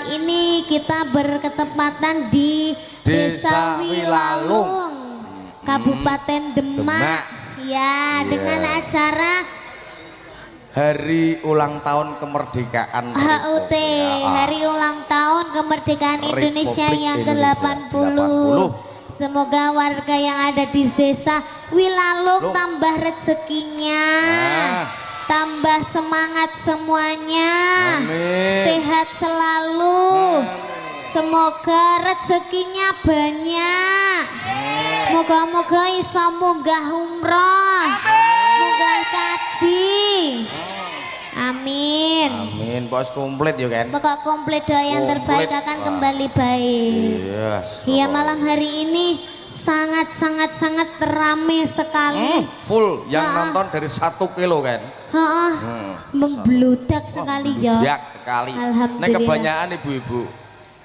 Ini kita berketepatan di Desa Wilalung, Kabupaten Demak. Ya, dengan acara Hari Ulang Tahun Kemerdekaan HUT, Hari Ulang Tahun Kemerdekaan Indonesia yang ke-80. Semoga warga yang ada di Desa Wilalung tambah rezekinya, tambah semangat semuanya, sehat selalu, semoga rezekinya banyak, moga-moga bisa munggah umroh, munggah kaji. Amin. Amin, bos komplit ya kan? Pokok komplit, doa yang terbaik akan kembali baik. Iya, malam hari ini sangat rame sekali. Full yang nonton dari 1 kilo kan? Membludak sekali ya. Membludak sekali. Alhamdulillah. Nek kebanyakan ibu-ibu,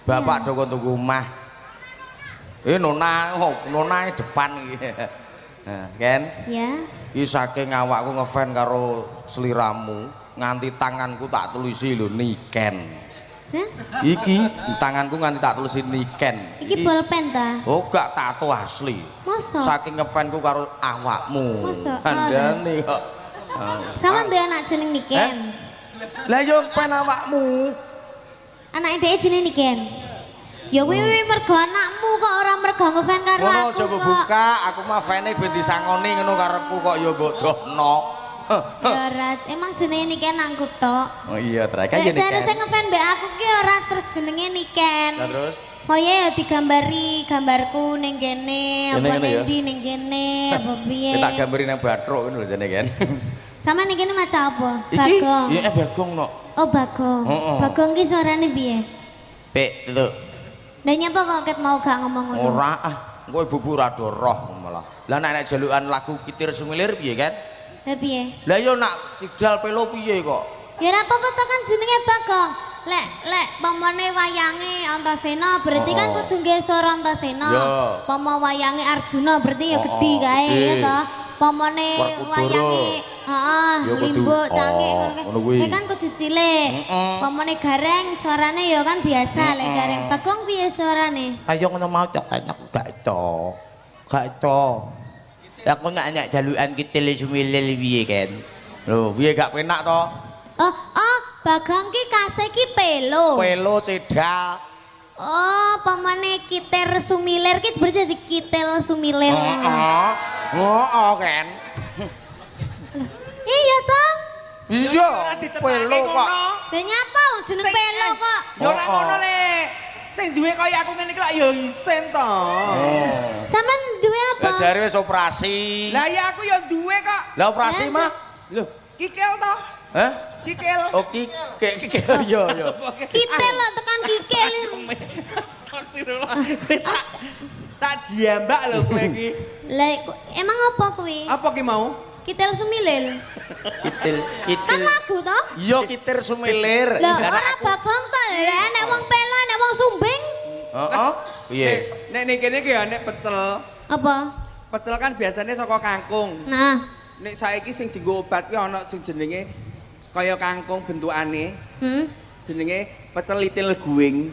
bapak tunggu rumah. Nona depan gitu. Kan? Ya. Iki saking awakku ngefan karo seliramu. Nganti tanganku tak tulisi lho Niken. Iki tanganku nganti tak tulisi Niken. Iki bolpen ta? Oh gak tato asli. Masa? Saking ngefanku karo awakmu. Masa? Andane kok. Sama duwe anak jeneng Niken. Lah yo pen awakmu. Anake dhewe jeneng Niken. Ya kuwi mergo anakmu kok ora mergo ngefan karo aku. Ngono coba buka, aku mah fane ben disangoni ngono karepku kok yo mbok dohno. Ya ora, emang jenenge Niken aku tok. Oh iya, terus kan Niken. Sing ngefan mbek aku ki ora terus jenenge Niken. Terus oh ya digambari gambarku ning kene, apa ndi ning kene, apa piye. Tak gambari nang batruk ngono lho jane kan. Sama ning kene maca apa? Bagong. Iya Bagong no. Oh Bagong. Bagong ki suarane piye? Pek itu. Lah nyapa kok ket mau gak ngomong ngono? Ora engko ibu-ibu rada roh malah. Lah nek jalukan lagu Kitir Sumilir piye kan? Lah piye? Lah yo nak cijal pelo piye kok? Ya ora apa-apa to kan jenenge Bagong. Lek pamane wayange Antasena berarti kan kudu nggae swara Antasena. Pama wayange Arjuna berarti ya gedhi kae ya to. Pamane wayange Limbuk Cangik ngono kuwi. Kan kudu cilik. Pamane Gareng suarane ya kan biasa lek Gareng. Bagong piye suarane? Ayo ngono mau tok aku gak iso. Gak iso. Aku nyak jalukan Kitil Sumilir piye kan. Lho, piye gak penak to? Bagong ki kase ki pelo. Pelo cedhak. Oh, pamane Kitir Sumilir ki berarti jadi Kitil Sumilir. Kan. Iya toh? Iya, pelo kok. Lah nyapa jeneng pelo kok? Ya ora ngono le. Sing duwe kaya aku ngene iki lak ya isen to. Sampeyan duwe apa? Lah jare wis operasi. Lah ya aku ya duwe kok. Lah operasi mah? Lho, kikil to. Hah? Kikil. Oh kikil iya. Kipil lho tekan kikil. Astagfirullah. Tak jiambak lho kowe iki. Lah emang apa kuwi? Apa ki mau? Kitil Sumilir. Kitil. Kan lagu to? Iya Kitir Sumilir. Lah ora Bagong to. Lah nek wong pelo nek wong sumbing. Heeh. Piye? Nek ning kene ki ya nek pecel. Apa? Pecel kan biasanya saka kangkung. Nah. Nek saiki sing dienggo obat ki ana sing jenenge kaya kangkung bentukane. Jenenge pecel litil guing.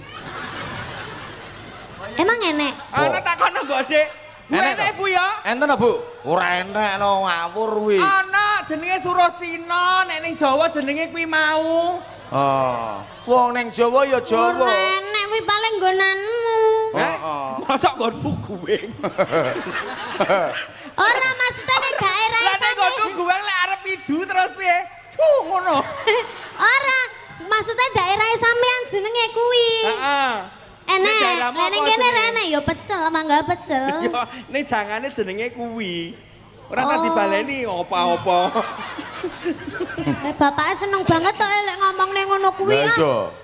Emang enek? Ana takono mbok Dik. Enek Bu ya? Enten Bu? Ora enek no ngawur kuwi. Ana jenenge suruh Cina, nek ning Jawa jenenge kuwi mau. Wong ning Jawa ya Jawa. Ora enek kuwi paling nggonanmu. Mosok nggonmu guwing. Ora maksudnya nek daerah Lah nek nggonmu guwing lek arep idu terus piye? Ngono. Ora, maksudnya daerah sampean jenenge kuwi. Heeh. Enek, nek kene rene ya pecel, mangga pecel. Ya, ning jangane jenenge kuwi. Ora usah dibaleni apa-apa. Bapaknya seneng banget to lek ngomong ning ngono kuwi.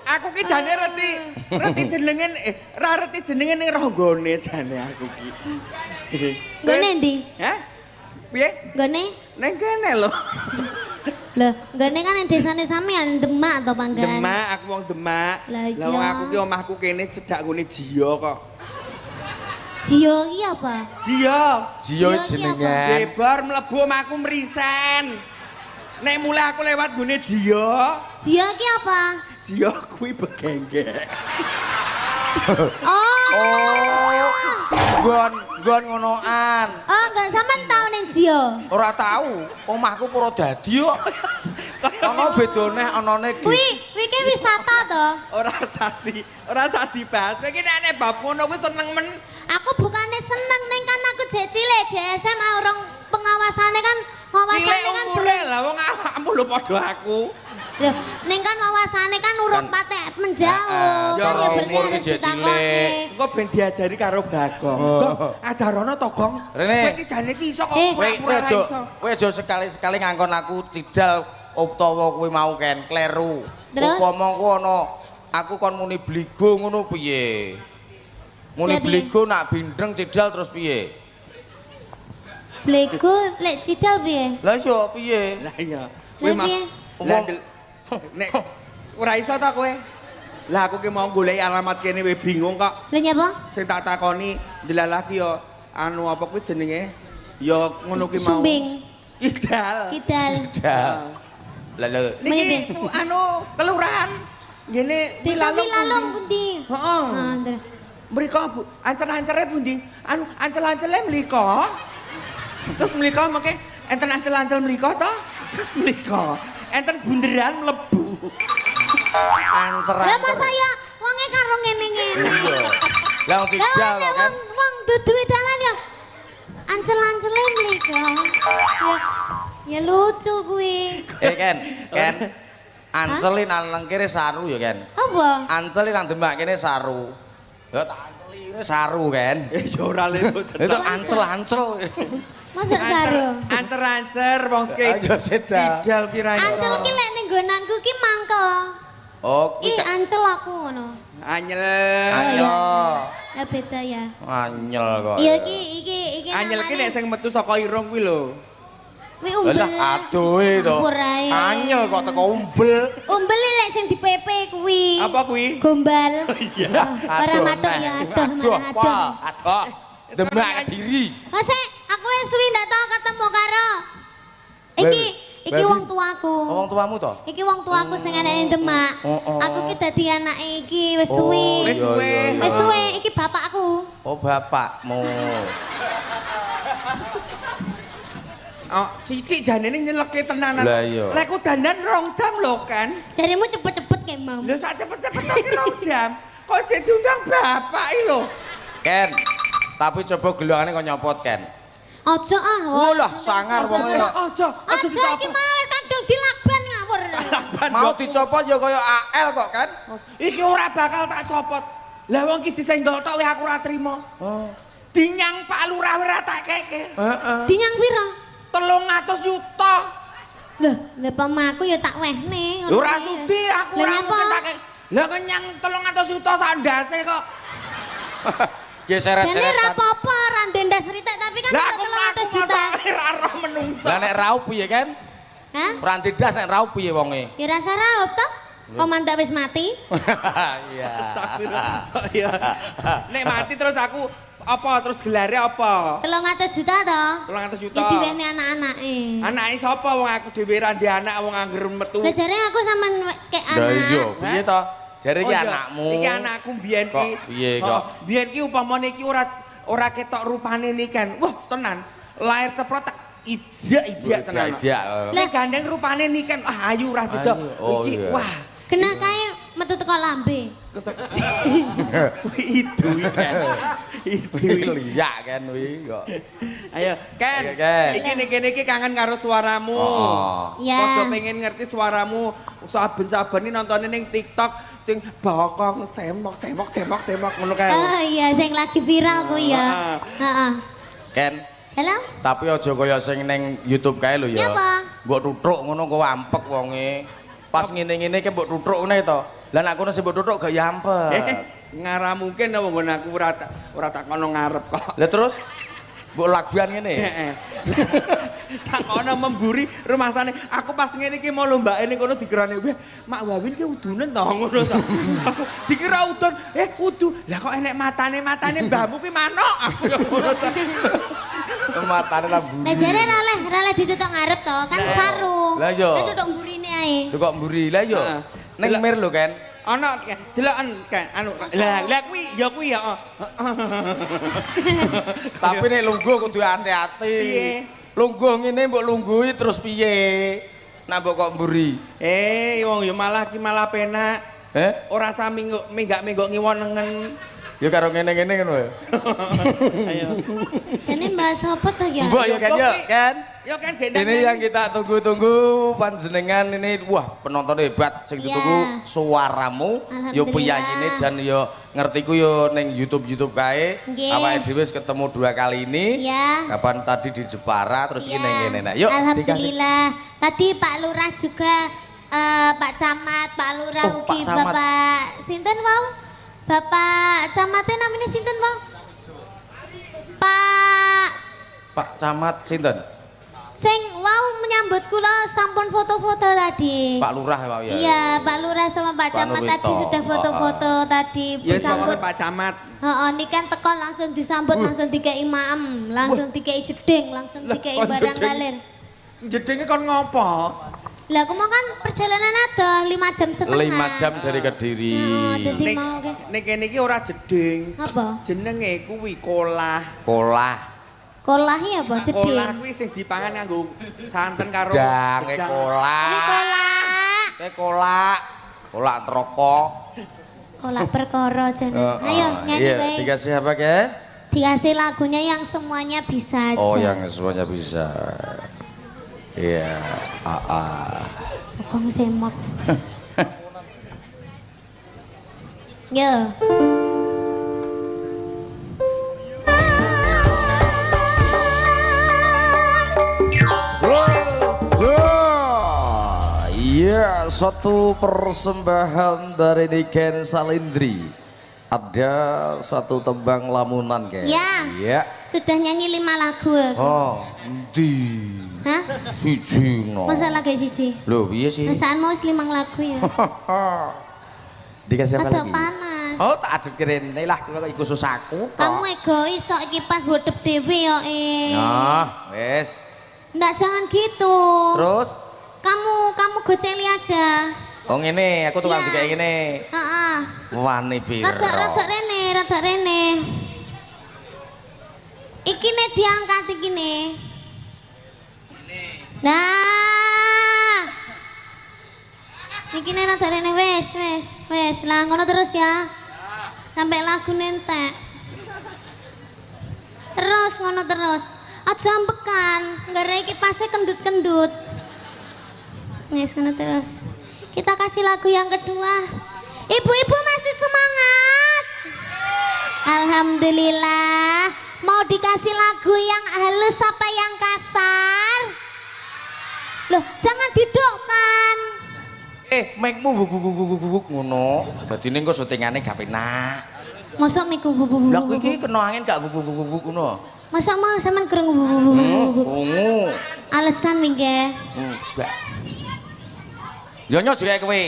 Aku ki jane reti jenenge ora reti jenenge ning ronggone jane aku ki. Nggone ndi? Hah? Piye? Nggone? Ning kene lho. Lah, nggone kan ning desane sampean Demak to panggan. Demak, aku wong Demak. Lah wong aku ki omahku kene cedhak ngene Jiyo kok. Jiyo ki apa? Jiyo jenengan. Jebar mlebu omahku mrisen. Nek mulai aku lewat gune Jiyo. Jiyo ki apa? Jio kuwi begenggek. Oh. Nggon ngonoan. Oh, enggak sampean tau ning Jio. Ora tahu, omahku Purwodadi kok. Ana bedone anane iki. Kuwi ki wisata to. Ora sadi bahas. Kowe iki nek bab ngono kuwi seneng men. Aku bukannya seneng ning kan aku jek cilik, jek SMA urung pengawasane kan Cilik umure lah wong awakmu lho padha aku. Lho, ning kan wawasane kan urung patek menjauh. Cara Kan ya berarti umur harus ki jek ditakoni. Engko ben diajari karo Bagong. Gong, ajarana to, Gong. Rene. Kowe iki jane iki iso kok Kowe aja sekali-sekali ngangkon aku tidal utawa kuwi mau Ken kleru. Upama ku ana aku kon muni bligo ngono piye? Muni bligo nak bindeng cidal terus piye? Bligo lek cidal piye? Lah iso piye? Lah iya. Lah piye? Nek ora iso ta kowe? Lah aku ki mau golek alamat kene we bingung kok. Lha nyapa? Sing tak takoni delalaki yo anu apa kuwi jenenge? Yo ngono ki mau. Sumbing. Kidal. Kidal. Lah Niki anu kelurahan. Ngene Desa Wilalung pundi? Heeh. Heeh. Mriko Bu, ancer-ancere pundi? Anu ancel-ancele mriko. Terus mriko mengke enten ancel-ancel mriko to? Terus mriko enten bunderan mlebu. Ancer. Lah masa ya wonge karo ngene-ngene. Iya. Lah wong cidal kok kan. Wong duwe dalan ya. Ancel-ancele mlika. Ya lucu kuwi. Ken. Anceli nang kene saru ya Ken. Apa? Anceli nang Demak kene saru. Ya tak anceli ini saru Ken. Ya ora lewat. Itu ancel. Masa saru? Ancer-ancer wong ki. Ayo sedap. Kidal kira iso. Ancel ki lek ning nggonanku ki mangkel. Oh, Ih, ancel aku ngono. Anyel. anyel. Ya beda ya. Anyel kok. Iya iki Anyel ki nek sing metu saka irung kuwi lho. Kuwi umbel. Lah aduh to. Anyel kok teko umbel. Umbel lek sing dipepe kuwi. Apa kuwi? Gombal. Iya. Ora matuk ya aduh marang aduh. Aduh. Demak Kediri. Masa aku wis suwi ndak tau ketemu karo iki wong tuaku. Wong tuamu to? Iki wong tuaku sing ana ing Demak. Aku ki dadi anake iki wis suwi. Wis suwe. Wis suwe iki bapakku. Oh, bapakmu. Oh, sithik janene nyeleke tenanan. Lah iya. Lek ku dandan 2 jam lho kan. Jarimu cepet-cepet kayak mau. Lho sak cepet-cepet to ki 2 jam. Kok jek diundang bapak iki lho. Ken. Tapi coba gelangane kok nyopot Ken. Aja ah. Oh lah sangar wong kok. Aja Iki mau kadung dilakban ngawur. Mau dicopot ya kaya AL kok kan. Iki ora bakal tak copot. Lah wong ki disenggol tok wis aku ora trimo. Oh. Dinyang Pak Lurah ora tak keke. Heeh. Dinyang pira? 300 juta. Lah pamaku ya tak wehne. Lho ora sudi aku ora Lah mungkin tak keke. Lah kenyang 300 juta sak ndase kok. Ya seret-seret. Jane ra apa-apa, ra ndendas ritek tapi kan Lah untuk aku 300 juta. ora roh menungso. Lah nek raup piye Ken? Hah? Ora ndedas nek raup piye wonge? Ya rasa raup toh? Komandan wis mati. Iya. Iya. Nek mati terus aku apa terus gelare apa? 300 juta toh? 300 juta. Ya diwehne anak-anake. Anake sapa wong aku dhewe ra ndek anak wong angger metu. Lah jare aku sampean kek Lah iya, anak. piye to? Jare iki Oh, iya. anakmu. Iki anakku biyen Kok ki. piye kok? Biyen ki upamane iki ora ketok rupane niken. Wah, tenan. Lahir ceprot tak idak tenan. Idak. Lah gandeng rupane niken. Ah ayu ra sida. Oh, Iki iya. wah. Kena kae metu teko lambe. Itu kan. Itu. Liyak kan wi kok. Ayo, Ken. Ayo, Ken. Iki kangen karo suaramu. Iya. Padha pengen ngerti suaramu. Saben-saben nontonin ning TikTok sing bokong semok ngono kae. Oh iya sing lagi viral kuwi ya. Heeh. Ken, Halo? tapi aja kaya sing ning YouTube kae lho ya. Nyapa? Mbok tuthuk ngono kok ampek wonge. Pas ngene-ngene ki mbok tuthuk ngene to. Lah nek kono sing mbok tuthuk gak ya ampek. Ngara mungkin apa nggon aku ora tak kono ngarep kok. Lah terus mbok lagbian ngene. Heeh. Tak kono memburi rumangsane. Aku pas ngene iki mau lombake ning kono dikirane weh Mak Wawin ki udunen to ngono to. Aku dikira udun, udu. Lah kok enek matane mbahmu ki manuk. Aku yo ngono to. Matane lamburi. Lah jare ra leh ditutuk ngarep to, kan saru. Lah iya. Ditutuk mburine ae. Itu kok mburi lah yo. Ning mir lho kan. Ana deloken kan anu lah kuwi ya Tapi nek lungguh kudu hati-hati. Piye? Lungguh ngene mbok lungguhi terus piye? Nah mbok kok mburi. Wong ya malah penak. Ora sami menggak-menggok ngiwonengen. Ya karo ngene-ngene kan wae. Ayo. Jane bahas apa ta ya? Mbok ya kan ya kan. Ya kan gendang. Ini yang kita tunggu-tunggu panjenengan ini wah penonton hebat sing ditunggu suaramu yo penyanyine jan yo ngerti ku yo ning YouTube kae awake dhewe wis ketemu 2 kali ini kapan tadi di Jepara terus ini ngene nah yuk alhamdulillah tadi Pak Lurah juga Pak Camat Pak Lurah ugi Bapak sinten mau Bapak Camatnya namanya sinten mau Pak Camat sinten sing wow menyambut kula sampun foto-foto tadi. Pak Lurah ya Pak ya. Iya, Pak Lurah sama Pak Camat tadi sudah foto-foto tadi bersambut. Ya Pak Camat. Heeh, niki kan teko langsung disambut langsung dikei maem, langsung dikei jeding, langsung dikei barang kalir. Jedingnya kon ngopo? Lah aku mau kan perjalanan ada 5 jam setengah. 5 jam dari Kediri. Dadi mau ke. Nek kene iki ora jeding. Apa? Jenenge kuwi kolah. Kolahi apa jeding? Kolah kuwi sing dipangan nganggo santen karo Jange kolak. Kolak troko. Kolak perkara jane. Ayo nyanyi bae. Dikasih apa, Ken? Dikasih lagunya yang semuanya bisa aja. Oh, yang semuanya bisa. Iya, Kong semok. Yo. Iya, satu persembahan dari Niken Salindri. Ada satu tembang lamunan, Ken. Ya. Sudah nyanyi 5 lagu aku. Oh, di. Hah? Siji no. Masa lagi siji? Loh, iya sih. Masaan mau 5 lagu ya? Dikasih apa lagi? lagi? Panas. Oh, tak aduk kirene lah, kok iku susahku. Kamu egois sok iki pas bodep dhewe ya, Nah, wes. Nggak jangan gitu. Terus? Kamu goceli aja. Oh ngene, aku tukang juga ngene. Heeh. Wani piro? Rada rene. Iki nek diangkat iki ne. Nah. Iki nek rada rene wes. Lah ngono terus ya. Sampai lagu nentek. Terus ngono terus. Aja ambekan, gara iki pasti kendut-kendut. Wes ngono terus. Kita kasih lagu yang kedua. Ibu-ibu masih semangat? Alhamdulillah. Mau dikasih lagu yang halus apa yang kasar? Loh, jangan didokkan. Mic-mu guguk ngono. Dadi ning kok syutingane gak penak. Mosok mic guguk. Lah kowe iki kena angin gak guguk ngono. Mosok mau sampean kereng guguk. Ungu. Alasan mingge. Enggak. Yo nyos juga kowe.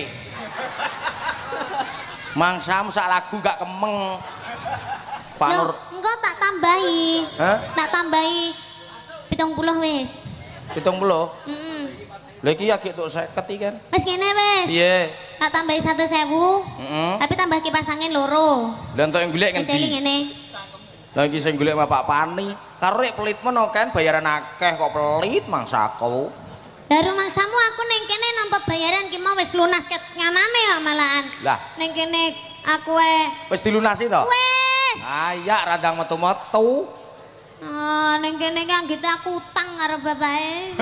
Mangsamu sak lagu gak kemeng. Pak Nur. Engko tak tambahi. Hah? Tak tambahi 70 wis. 70? Heeh. Lha iki agek tok 50 iki kan. Wis ngene wis. Piye? Tak tambahi 1.000. Tapi tambah kipas angin loro. Lah entuk yang golek ngendi? Keceli ngene. Lah iki sing golek Bapak Pani. Karo rek pelit meno kan bayaran akeh kok pelit mangsaku. Lah rumangsamu aku ning kene nampa bayaran ki mau wis lunas ket nganane ya malahan. Lah, ning kene aku wis dilunasi to? Wis. Ayak radang metu-metu. Oh, ning kene ki anggite aku utang karo bapake.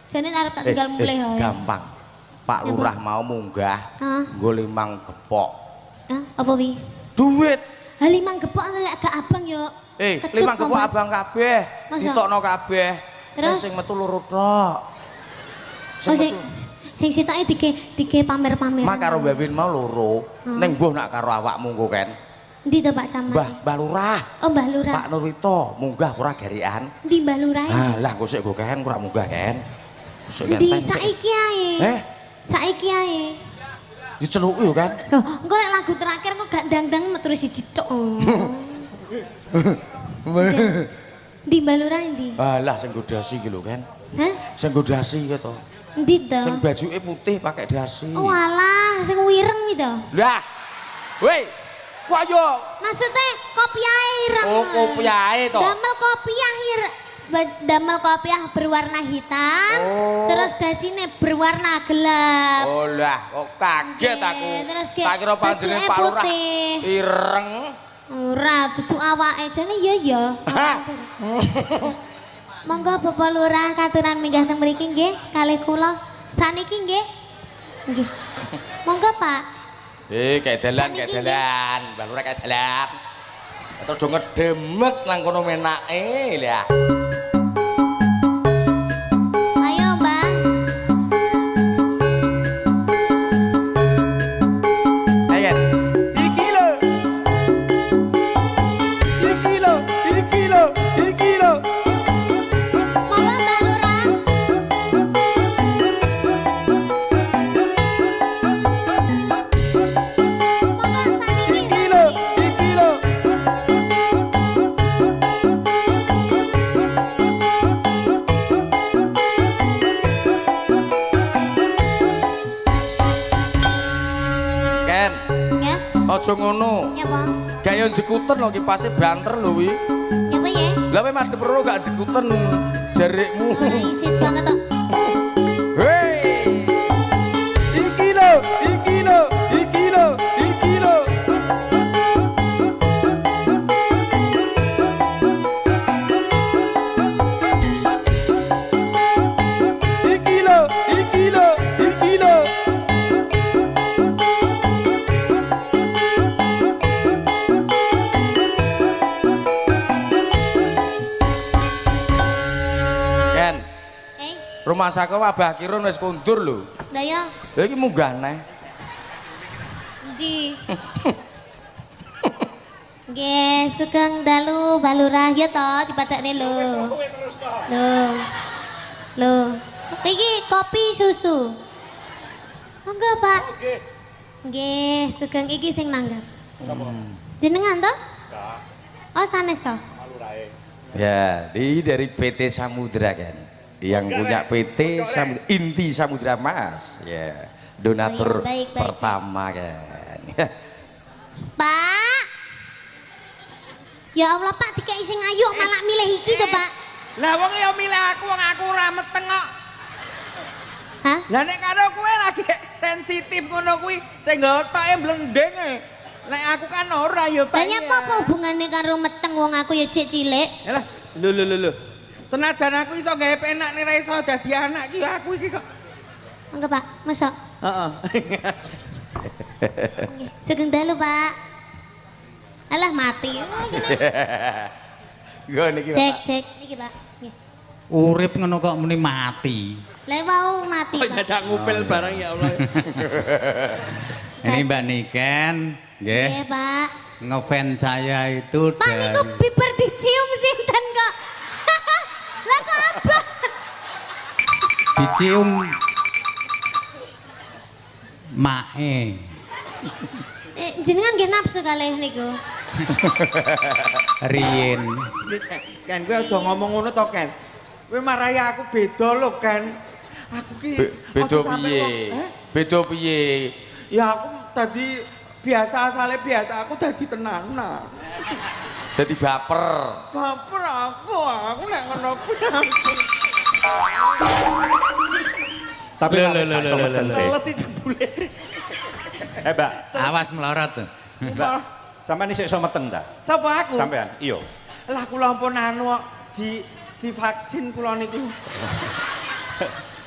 Jane arep tak tinggal mulih wae. Gampang. Pak Lurah mau munggah. Nggo 5 gepok. Hah? Apa wi? Duit. Ha 5 gepok lek gak abang yo. 5 gepok abang kabeh. Ditokno kabeh. Terus sing metu loro tok. Sing sitoke dike pamer-pamer. Mak karo Mbak Win mau loro. Ning mbuh nak karo awakmu engko kan. Endi to Pak Camat? Mbah Lurah. Oh Mbah Lurah. Pak Nurito munggah ora gerekan. Endi Mbah Lurah? Lah engko sik nggo kan ora munggah kan. Endi saiki ae. Saiki ae. Diceluki yo kan. Loh, engko lek lagu terakhir kok gak ndang-ndang metu siji tok. Di Mbah Lurah endi? Alah sing godasi iki lho kan. Hah? Sing godasi iki to. Endi to? Sing bajuke putih pakai dasi. Oh alah, sing wireng iki to. Lah. Woi. Ku ayo. Maksudnya kopiah ireng. Oh, kopiah to. Damel kopiah berwarna hitam, terus dasine berwarna gelap. Oh lah, kok kaget aku. Terus tak kira panjenengan Pak Lurah ireng. Ora, dudu awake jane ya. Monggo Bapak Lurah katuran minggah teng mriki nggih kalih kula. Saniki nggih. Nggih. Monggo Pak. Kayak dalan. Mbak Lurah kayak dalan. Terus do ngedemek nang kono menake lha. Ayo, Mbak. Ayo. Iki lho. Monggo Mbak Lurah. Monggo saniki. Ken, Ya. aja ngono. Ya, Pak. Gaya jekuten lho kipase banter lho wi. Ya, Pak ya. Lah kowe madhep ro gak jekuten jarikmu. Ora isis banget kok. Hei. Iki lho. Ken, Eh, rumah saka Wabah Kirun wis kundur lho. dah ya. Lha iki munggah neh. Di. Nggih, sugeng dalu Balurah ya to dipadakne lho. Lho. Iki kopi susu. Monggo, Pak. Nggih, sugeng iki sing nanggap. Jenengan to? Oh, sanes to? Ya, ini dari PT Samudra kan. Yang punya PT Inti Samudra Mas. Ya, donatur Oh ya, baik. pertama kan. Pak. Ya Allah, Pak, dikai sing ayu malah milih iki to, Pak. Lah wong ya milih aku, wong aku ora meteng kok. Hah? Lah nek karo kowe lagi sensitif ngono kuwi sing ngotoke blendeng. Nek aku kan ora ya, Pak. Lah nyapa apa hubungane karo meteng wong aku ya cek cilik. Yalah, lho. Senajan aku iso gawe penak nek ra iso dadi anak ki aku iki kok. Monggo, Pak. Mosok. Heeh. Nggih, sugeng dalu, Pak. Alah mati. Yo niki. Cek niki, Pak. Nggih. Urip ngono kok muni mati. Lah wau mati, Oh, Pak. dadak ngupil barang ya Allah. Ini Mbak Niken, nggih. Nggih, Pak. Ngefans saya itu Pak niku biber dicium sinten kok. Lah kok abah. dicium mae. Jenengan nggih nafsu kalih niku. Rien. Kan kowe aja ngomong ngono to, Ken. Kowe marahi aku beda lho, Ken. Aku ki Beda aja sampe piye? kok- Eh? Beda piye? Ya aku tadi biasa asale biasa aku tadi tenanan. Dadi baper. Baper aku nek ngono kuwi aku. Tapi Lho, nek lho, wis lho, gak iso lho, meten lho, sih. Teles iki jebule. Mbak, Awas melorot tuh. Mbak, sampean isih iso meteng ta? Sapa aku? Sampean? Iya. Lah kula ampun anu kok divaksin kula niku.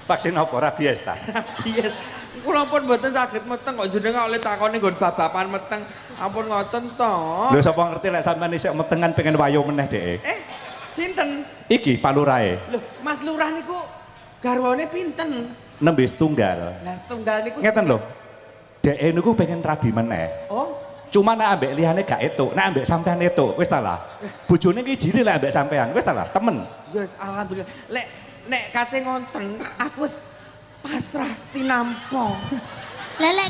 Vaksin apa rabies ta? Yes. Kula ampun mboten saged meteng kok jenengan oleh takoni nggon babapan meteng. Ampun ngoten to. Lho sapa ngerti lek sampean isih metengan pengen wayo meneh dhek. Sinten? Iki Pak Lurahe, Loh, Mas Lurah niku garwane pinten? nembe setunggal. Lah setunggal niku Ngeten lho. Dhek niku pengen rabi meneh. Oh, Cuma nek ambek liyane gak etuk, nek ambek sampean etuk, wis ta lah. Bojone iki jine lek ambek sampean, wis ta lah, temen. yes, alhamdulillah. Nek kate ngonten, aku wis pasrah tinampa. Lelek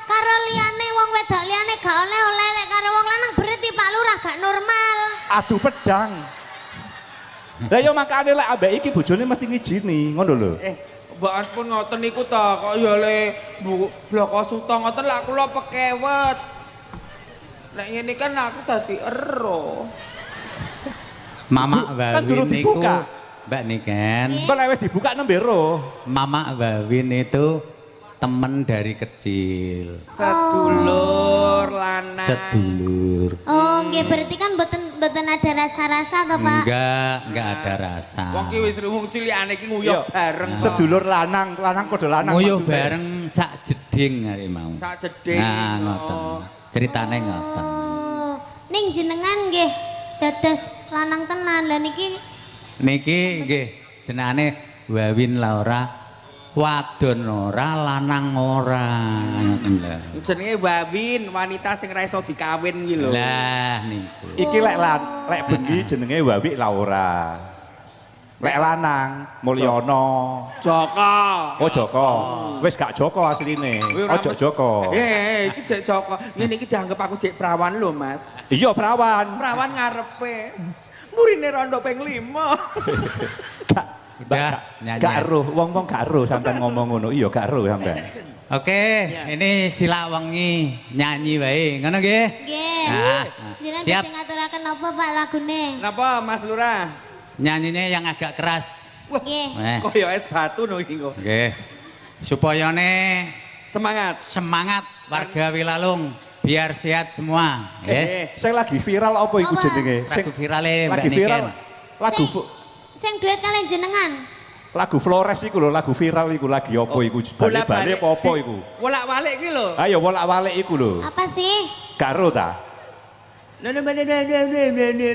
karo liyane wong wedok liyane gak oleh lek karo wong lanang berarti Pak Lurah gak normal. Adu pedang. Lah ya makane lek ambek iki bojone mesti ngijini, ngono lho. Mbak ampun ngoten niku ta, kok ya le bloko suta ngoten lak kula pekewet. Nek ngene kan aku dadi ero. Mama Kan durung Wawin niku dibuka. Mbak Niken. Kok lek wis dibuka nembe ro. Mama Wawin itu temen dari kecil. Sedulur lanang. Sedulur. Oh, nggih berarti kan mboten ada rasa-rasa to, Pak? Enggak ada rasa. Wong ki wis wong cilikane iki nguyuh bareng. Sedulur lanang padha lanang. Nguyuh maksudnya. bareng sak jeding hari mau. Sak jeding. Nah, ngoten. Ceritane ngoten. Oh, ning jenengan nggih dados lanang tenan. Lah niki Niki nggih jenenge Wawin Laura, wadon ora, lanang ora. Ngoten lho. Jenenge Wawin, wanita sing ra iso dikawin iki lho. Lah niku. Iki lek bengi jenenge Wawi Laura. Lek lanang Mulyono. Joko. Oh Joko. Wis gak Joko asline. Ojo Joko. Iki jek Joko. Ngene iki dianggep aku jek prawan lho, Mas. Iya perawan. Prawan ngarepe. Murine rondo ping 5. Gak Udah nyanyi. gak eruh, wong-wong gak eruh sampean ngomong ngono. Iya gak eruh sampean. Oke, ini sila wengi nyanyi wae. Ngono nggih? nggih. Nah, Jenengan siap. badhe ngaturaken apa Pak lagune? Napa Mas Lurah? Nyanyinya yang agak keras. Nggih. Koyo es batu no iki kok. Nggih. Supaya Semangat. semangat warga Wilalung biar sehat semua, nggih. Sing lagi viral apa iku Apa? jenenge? Sing Lagu virale Mbak lagi Niken. viral. Lagu Sing duet kalian jenengan. lagu Flores iku lho, lagu viral iku lagi apa iku? Balik-balik apa iku? Bolak-balik iki lho. Ayo bolak-balik iku lho. Apa sih? Karo ta?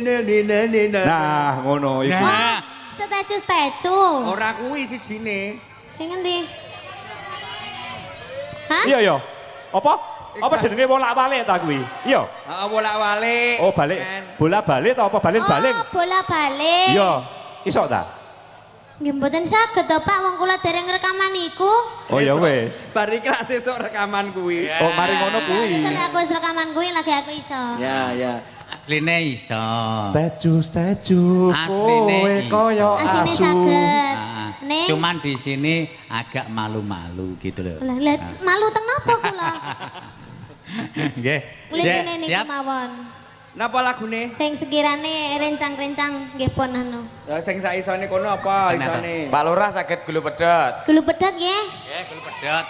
Nah, ngono iku. Oh, stecu. Ora kuwi sijine. Sing endi? Hah? Iya ya. Apa? Apa jenenge bolak-balik ta kuwi? Iya. Heeh, bolak-balik. Oh, balik. Bola-balik ta apa balik-balik? Oh, bola-balik. Iya. Iso ta? Nggih mboten saged to Pak, wong kula dereng rekaman iku. Oh ya wis. Bar iki lak sesuk rekaman kuwi. Oh, mari ngono Ya, kuwi. wis aku wis rekaman kuwi lagi aku iso. Ya. Asline iso. Steju Asline kowe iso. koyo Asine asu. saged. Ah, Ning cuman di sini agak malu-malu gitu loh. lah malu teng napa kula? Nggih. Lintune niki Siap. mawon. Napa lagune? Sing sekirane rencang-rencang nggih pun anu. Ya sing sak isone kono apa Sing isone? Pak Lurah saged gulu pedot. Gulu pedhot nggih. Nggih, kulo pedhot.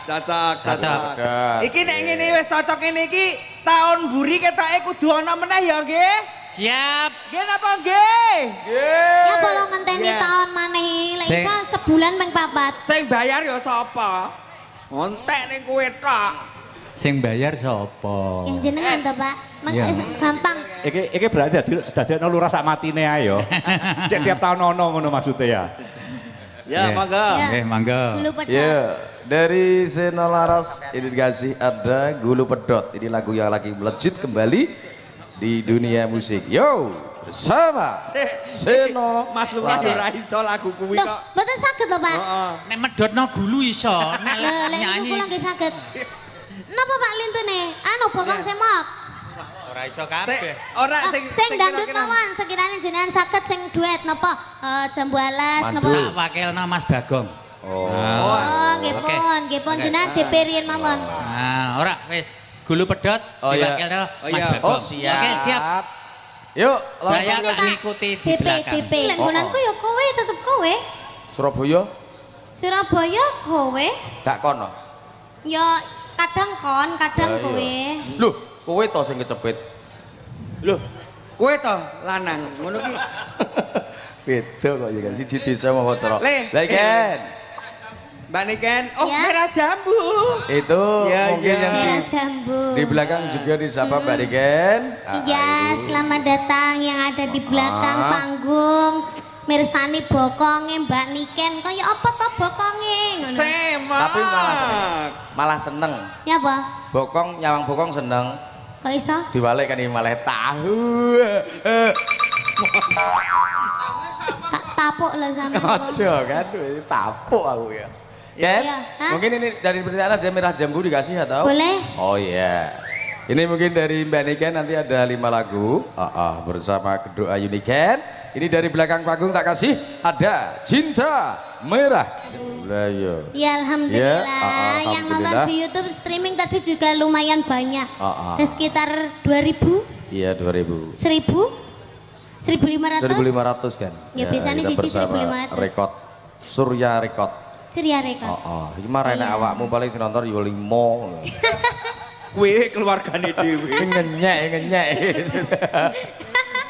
Cocok. Pedot. Iki nek ngene wis cocok ngene iki taun buri ketoke kudu ana meneh ya nggih. Siap. Nggih napa nggih? Ya polo ngenteni Iya. taun maneh lek Sing- iso sebulan ping 4. Sing bayar ya sapa? Entek ning kowe tok. Sing bayar sapa? Ya jenengan to Pak. Iya. Gampang. Iki berarti dadekno lurah sak matine ae ya. Cek tiap tahun ono ngono maksudnya ya. Ya, Nggih. monggo. Ya. Nggih, monggo. Gulu pedhot. Ya, dari Seno Laras ini dikasih ada Gulu Pedot. Ini lagu yang lagi melejit kembali di dunia musik. Yo, bersama Seno Mas Lurah Laras. yo ora iso lagu kuwi Tuh, kok. mboten saged to Pak. Heeh. Nek medhotno gulu iso, nek Lah lek niku nyanyi kula nggih saged. Napa Pak lintune? Anu bokong semok. ora iso Sing kabeh. ora Ah, sing dangdut kira-kira- mawon sekiranya jenengan saged sing duet napa jambu alas napa. Mandul. Tak wakilno Mas Bagong. Oh, Oh, nggih Oke. pun jenengan DP riyen mawon. Nah, ora wis gulu pedhot Oh, iya. diwakilno Oh, Mas iya. Bagong. oh siap. Oke, siap. Yuk, Saya Ini, tak Pak. ngikuti di DP belakang. DP. Lenggonanku ya kowe tetep kowe. Surabaya Surabaya kowe. gak kono. Ya kadang kon, kadang Ya, iya. kowe. Loh, kowe to sing kecepit. Loh, kowe to lanang ngono ki. Beda kok ya kan siji desa mau Soro. Le. Lah Ken. Mbak Niken, oh Ya. merah jambu. Itu Ya, mungkin ya. yang Merah jambu. di belakang juga disapa Mbak Niken. Iya, selamat datang yang ada di belakang panggung. Mirsani bokonge Mbak Niken. Kaya apa to bokonge? Ngono. Semak. Tapi malah seneng. Ya apa? Bokong nyawang bokong seneng. Kok iso? Diwalik kan malah tahu. Tak tapuk lah sama Ojo kan, tapuk aku ya. Ken, Iya, hah? mungkin ini dari pertanyaan ada merah jambu dikasih atau? Boleh? Oh iya. Ini mungkin dari Mbak Niken nanti ada 5 lagu bersama Kedua Uniken. Ini dari belakang panggung tak kasih ada Cinta Merah. Lah yo. Ya alhamdulillah. Ya, Yang nonton di YouTube streaming tadi juga lumayan banyak. Sekitar 2000. Iya 2000. 1000. 1500. 1500 kan. Ya, biasanya kita siji bersama 1500. Rekod Surya Rekod. Surya Rekod. Iki mah enak Iya. awakmu paling sing nonton yo 5. Kue keluargane dhewe. Ngenyek.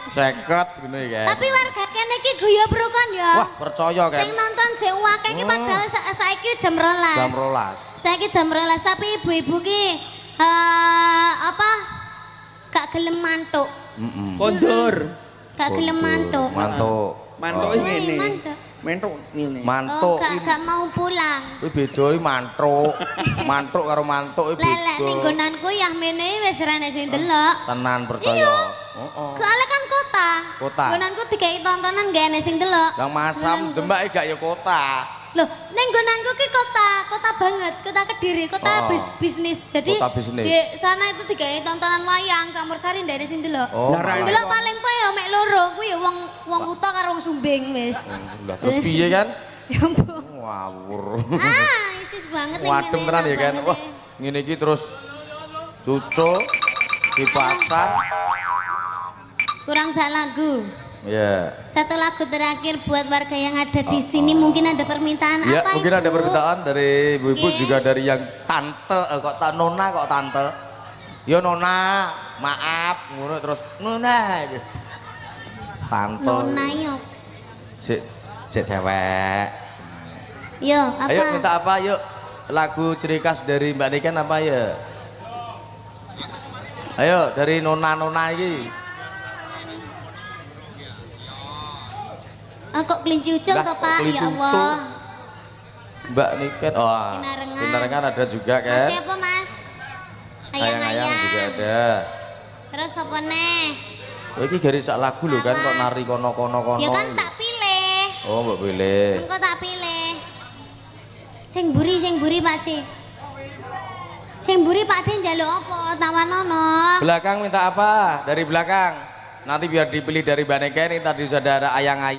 50 ngono ya. Tapi warga kene iki guyub rukun ya. Wah, percaya kan. Sing nonton sing akeh iki padahal saiki jam 12. Jam 12. Saiki jam 12 tapi ibu-ibu ki apa? Gak gelem mantuk. Kondur. Gak gelem mantuk. Mantuk. Mantuk Oh. ngene. Mantuk. Mantuk ngene. Mantuk. Gak mau pulang. Kuwi beda iki mantuk. Mantuk karo mantuk iki beda. Lelek ning nggonanku ya mene wis ora ana sing delok. Tenan percaya. Heeh. Soalnya kan kota. Kota. Nggonanku dikai tontonan gak ana sing delok. Yang Masam Demak iki gak ya kota. Loh, ning nggonanku ki kota banget, kota Kediri, kota bisnis. Jadi Kota bisnis. di sana itu dikai tontonan wayang campur sari ndak ada sing delok. Oh, Lah, malah. Delok paling po ya mek loro, kuwi ya wong Kuta karo wong Sumbing wis. Lah, terus piye kan? Ya ampun. Ngawur. Isis banget ning Wadem kene, tenan ya enak kan. banget Wah, ngene iki terus cucul kipasan. Kurang sak lagu. Ya. Satu lagu terakhir buat warga yang ada di sini mungkin ada permintaan Ya, apa mungkin Ibu? ada permintaan dari ibu-ibu Oke. juga dari yang tante kok nona kok tante. Yo nona, maaf ngono terus nona. Tante. Nona yo. Sik cewek. Yo, apa? Ayo minta apa yuk? Lagu ciri khas dari Mbak Niken apa ya? Ayo dari nona-nona iki. Kok kelinci ucul Lah, toh kok Pak? kelinci Ya ucul? Allah. Mbak Niken, oh Sinarengan. Sinarengan ada juga Mas kan? siapa Mas? Ayang-ayang juga ada. Terus apa nih? Oh, ini garis sak lagu lho kan kok nari kono-kono. Ya kan tak pilih. Oh, Mbak pilih. Engko tak pilih. Sing buri Pak D. Sing buri Pak D njaluk apa? Tawanono. Belakang minta apa? Dari belakang. Nanti biar dipilih dari Mbak Niken, ini tadi sudah ada ayang-ayang.